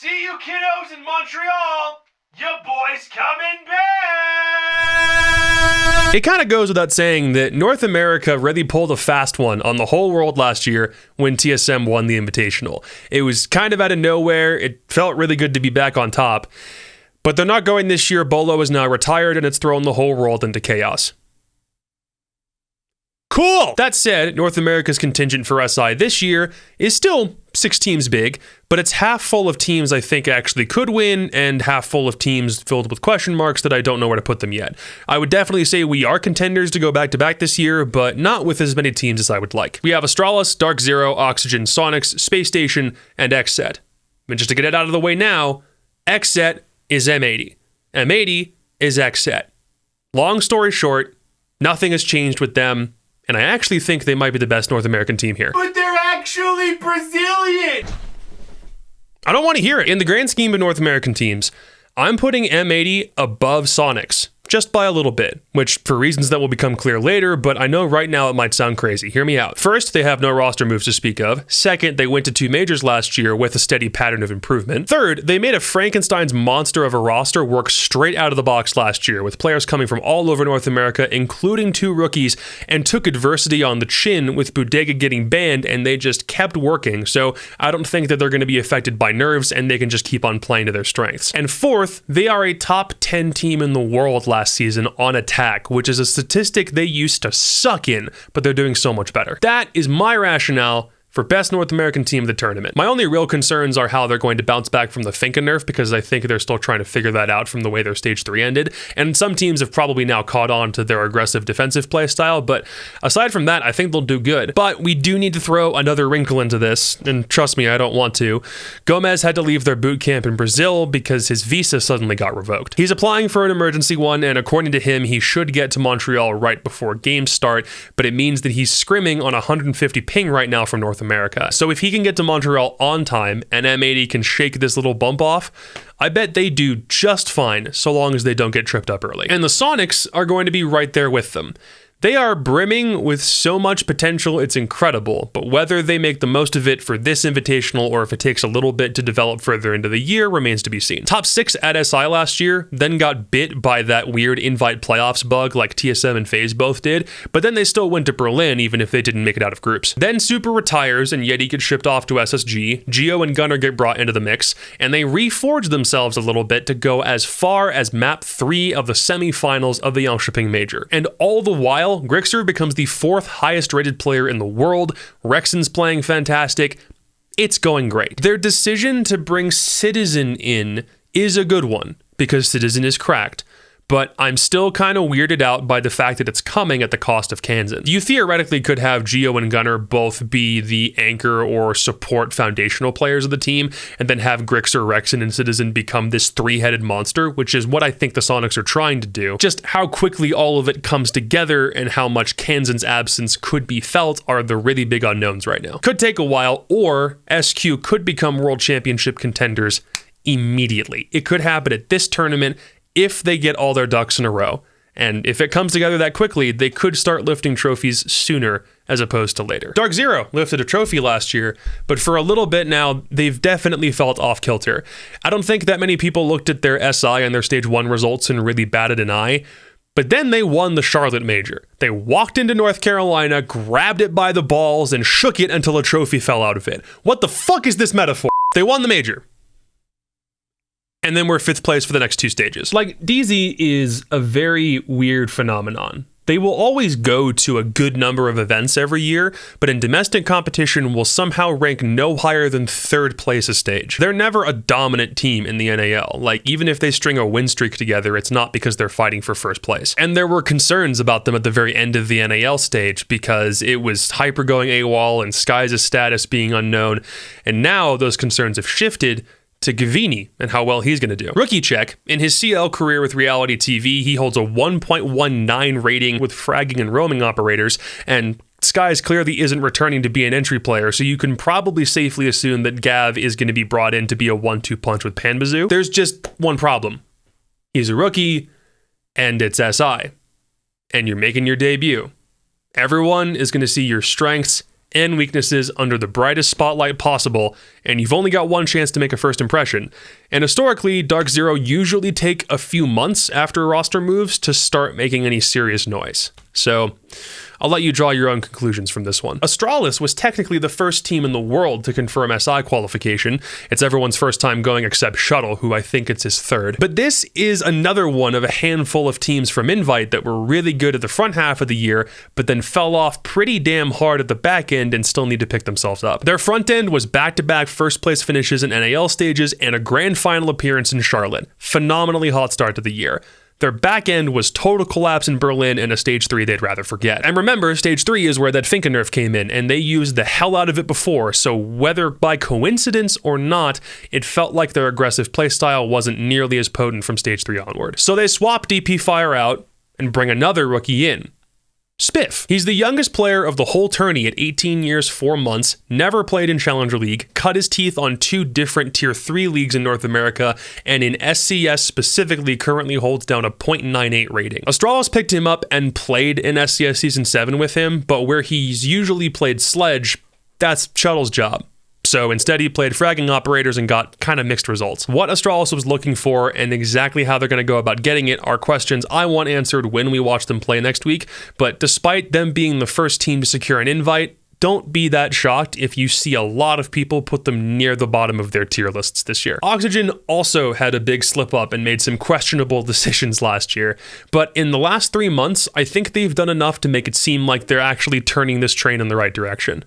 See you kiddos in Montreal! Your boy's coming back! It kind of goes without saying that North America really pulled a fast one on the whole world last year when TSM won the Invitational. It was kind of out of nowhere. It felt really good to be back on top. But they're not going this year. Bolo is now retired, and it's thrown the whole world into chaos. Cool! That said, North America's contingent for SI this year is still 6 teams big, but it's half full of teams I think actually could win, and half full of teams filled with question marks that I don't know where to put them yet. I would definitely say we are contenders to go back-to-back this year, but not with as many teams as I would like. We have Astralis, DarkZero, Oxygen, SONIQS, SPACESTATION, and XSET. And just to get it out of the way now, XSET is M80. M80 is XSET. Long story short, nothing has changed with them, and I actually think they might be the best North American team here. But they're actually Brazilian! I don't want to hear it. In the grand scheme of North American teams, I'm putting M80 above SONIQS, just by a little bit, which for reasons that will become clear later, but I know right now it might sound crazy. Hear me out. First, they have no roster moves to speak of. Second, they went to 2 majors last year with a steady pattern of improvement. Third, they made a Frankenstein's monster of a roster work straight out of the box last year, with players coming from all over North America, including 2 rookies, and took adversity on the chin with Bodega getting banned, and they just kept working, so I don't think that they're going to be affected by nerves, and they can just keep on playing to their strengths. And fourth, they are a top 10 team in the world last season on attack, which is a statistic they used to suck in, but they're doing so much better. That is my rationale for best North American team of the tournament. My only real concerns are how they're going to bounce back from the Finka nerf, because I think they're still trying to figure that out from the way their stage 3 ended, and some teams have probably now caught on to their aggressive defensive play style, but aside from that, I think they'll do good. But we do need to throw another wrinkle into this, and trust me, I don't want to. Gomez had to leave their boot camp in Brazil because his visa suddenly got revoked. He's applying for an emergency one, and according to him, he should get to Montreal right before games start, but it means that he's scrimming on 150 ping right now from North America. So if he can get to Montreal on time and M80 can shake this little bump off, I bet they do just fine so long as they don't get tripped up early. And the SONIQS are going to be right there with them. They are brimming with so much potential, it's incredible, but whether they make the most of it for this invitational or if it takes a little bit to develop further into the year remains to be seen. Top 6 at SI last year, then got bit by that weird invite playoffs bug like TSM and FaZe both did, but then they still went to Berlin even if they didn't make it out of groups. Then Super retires and Yeti gets shipped off to SSG, Geo and Gunnar get brought into the mix, and they reforged themselves a little bit to go as far as map 3 of the semifinals of the Jönköping Major. And all the while, Grixer becomes the 4th highest rated player in the world. Rexon's playing fantastic. It's going great. Their decision to bring Citizen in is a good one because Citizen is cracked. But I'm still kind of weirded out by the fact that it's coming at the cost of Kansan. You theoretically could have Geo and Gunnar both be the anchor or support foundational players of the team, and then have Grixer, Rexon, and Citizen become this 3-headed monster, which is what I think the SONIQS are trying to do. Just how quickly all of it comes together and how much Kansan's absence could be felt are the really big unknowns right now. Could take a while, or SQ could become World Championship contenders immediately. It could happen at this tournament if they get all their ducks in a row. And if it comes together that quickly, they could start lifting trophies sooner as opposed to later. DarkZero lifted a trophy last year, but for a little bit now, they've definitely felt off kilter. I don't think that many people looked at their SI and their stage 1 results and really batted an eye, but then they won the Charlotte Major. They walked into North Carolina, grabbed it by the balls, and shook it until a trophy fell out of it. What the fuck is this metaphor? They won the Major. And then we're 5th place for the next 2 stages. Like, DZ is a very weird phenomenon. They will always go to a good number of events every year, but in domestic competition will somehow rank no higher than 3rd place a stage. They're never a dominant team in the NAL. Like, even if they string a win streak together, it's not because they're fighting for 1st place. And there were concerns about them at the very end of the NAL stage because it was Hyper going AWOL and Sky's status being unknown, and now those concerns have shifted to Gavini and how well he's going to do. Rookie check. In his CL career with Reality TV, he holds a 1.19 rating with fragging and roaming operators, and Skies clearly isn't returning to be an entry player, so you can probably safely assume that Gav is going to be brought in to be a 1-2 punch with Panbazoo. There's just one problem. He's a rookie, and it's SI, and you're making your debut. Everyone is going to see your strengths and weaknesses under the brightest spotlight possible, and you've only got one chance to make a first impression. And historically, DarkZero usually take a few months after roster moves to start making any serious noise. So I'll let you draw your own conclusions from this one. Astralis was technically the first team in the world to confirm SI qualification. It's everyone's first time going except Shuttle, who I think it's his third. But this is another one of a handful of teams from Invite that were really good at the front half of the year, but then fell off pretty damn hard at the back end and still need to pick themselves up. Their front end was back-to-back first place finishes in NAL stages and a grand final appearance in Charlotte. Phenomenally hot start to the year. Their back end was total collapse in Berlin and a stage 3 they'd rather forget. And remember, stage 3 is where that Finka nerf came in, and they used the hell out of it before, so whether by coincidence or not, it felt like their aggressive playstyle wasn't nearly as potent from stage 3 onward. So they swap DP Fire out and bring another rookie in. Spiff. He's the youngest player of the whole tourney at 18 years, 4 months, never played in Challenger League, cut his teeth on 2 different Tier 3 leagues in North America, and in SCS specifically currently holds down a .98 rating. Astralis picked him up and played in SCS Season 7 with him, but where he's usually played Sledge, that's Shuttle's job. So instead he played fragging operators and got kind of mixed results. What Astralis was looking for and exactly how they're going to go about getting it are questions I want answered when we watch them play next week, but despite them being the first team to secure an invite, don't be that shocked if you see a lot of people put them near the bottom of their tier lists this year. Oxygen also had a big slip up and made some questionable decisions last year, but in the last 3 months, I think they've done enough to make it seem like they're actually turning this train in the right direction.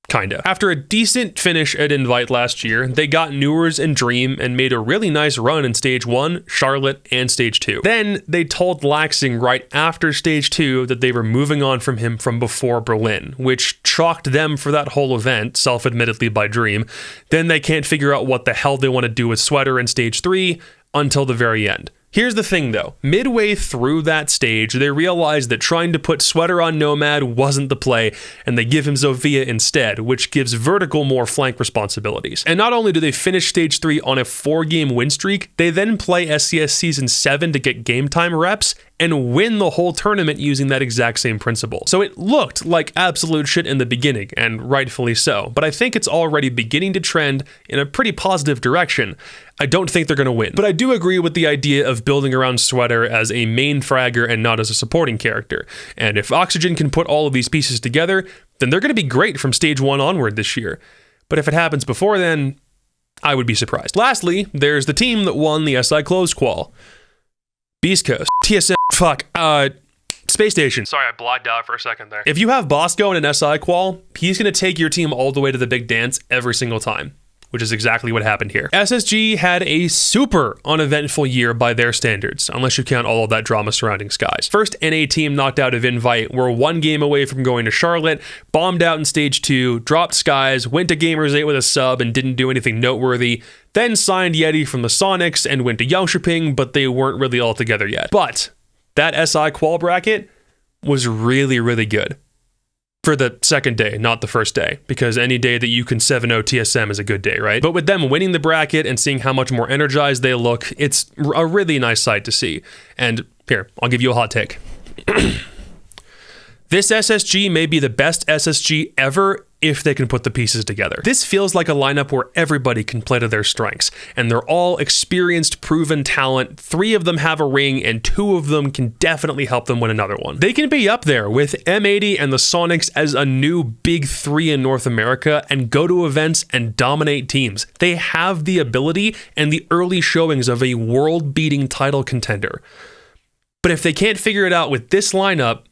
Kinda. After a decent finish at Invite last year, they got Newers and Dream and made a really nice run in Stage 1, Charlotte, and Stage 2. Then they told Laxing right after Stage 2 that they were moving on from him from before Berlin, which shocked them for that whole event, self-admittedly by Dream. Then they can't figure out what the hell they want to do with Sweater in Stage 3 until the very end. Here's the thing though, midway through that stage, they realized that trying to put Sweater on Nomad wasn't the play, and they give him Zofia instead, which gives Vertical more flank responsibilities. And not only do they finish Stage 3 on a 4-game win streak, they then play SCS Season 7 to get game time reps, and win the whole tournament using that exact same principle. So it looked like absolute shit in the beginning, and rightfully so, but I think it's already beginning to trend in a pretty positive direction. I don't think they're going to win, but I do agree with the idea of building around Sweater as a main fragger and not as a supporting character. And if Oxygen can put all of these pieces together, then they're going to be great from Stage 1 onward this year. But if it happens before then, I would be surprised. Lastly, there's the team that won the SI Close Qual. Beast Coast. TSM. Spacestation. Sorry, I blacked out for a second there. If you have Bosco in an SI qual, he's going to take your team all the way to the big dance every single time, which is exactly what happened here. SSG had a super uneventful year by their standards, unless you count all of that drama surrounding Skies. First NA team knocked out of Invite, were 1 game away from going to Charlotte, bombed out in Stage 2, dropped Skies, went to Gamers 8 with a sub and didn't do anything noteworthy, then signed Yeti from the SONIQS and went to Yongshipping, but they weren't really all together yet. But that SI qual bracket was really, really good. For the second day, not the first day, because any day that you can 7-0 TSM is a good day, right? But with them winning the bracket and seeing how much more energized they look, it's a really nice sight to see. And here, I'll give you a hot take. This SSG may be the best SSG ever if they can put the pieces together. This feels like a lineup where everybody can play to their strengths, and they're all experienced, proven talent. 3 of them have a ring, and 2 of them can definitely help them win another one. They can be up there with M80 and the SONIQS as a new big 3 in North America and go to events and dominate teams. They have the ability and the early showings of a world-beating title contender. But if they can't figure it out with this lineup,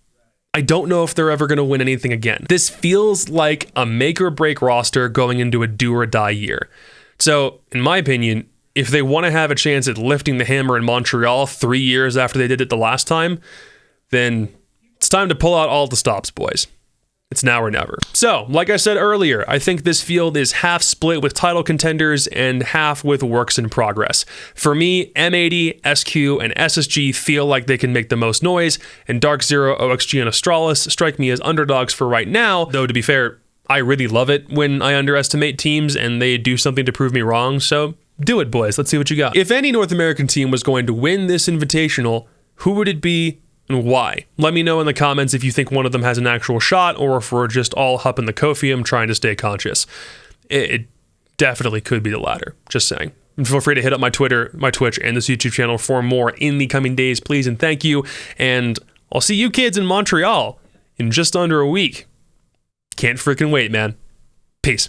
I don't know if they're ever going to win anything again. This feels like a make or break roster going into a do or die year. So, in my opinion, if they want to have a chance at lifting the hammer in Montreal 3 years after they did it the last time, then it's time to pull out all the stops, boys. It's now or never. So, like I said earlier, I think this field is half split with title contenders and half with works in progress. For me, M80, SQ, and SSG feel like they can make the most noise, and DarkZero, OXG, and Astralis strike me as underdogs for right now, though to be fair, I really love it when I underestimate teams and they do something to prove me wrong, so do it, boys. Let's see what you got. If any North American team was going to win this Invitational, who would it be and why? Let me know in the comments if you think one of them has an actual shot or if we're just all hupping the Kofium trying to stay conscious. It definitely could be the latter, just saying. And feel free to hit up my Twitter, my Twitch, and this YouTube channel for more in the coming days, please and thank you. And I'll see you kids in Montreal in just under a week. Can't freaking wait, man. Peace.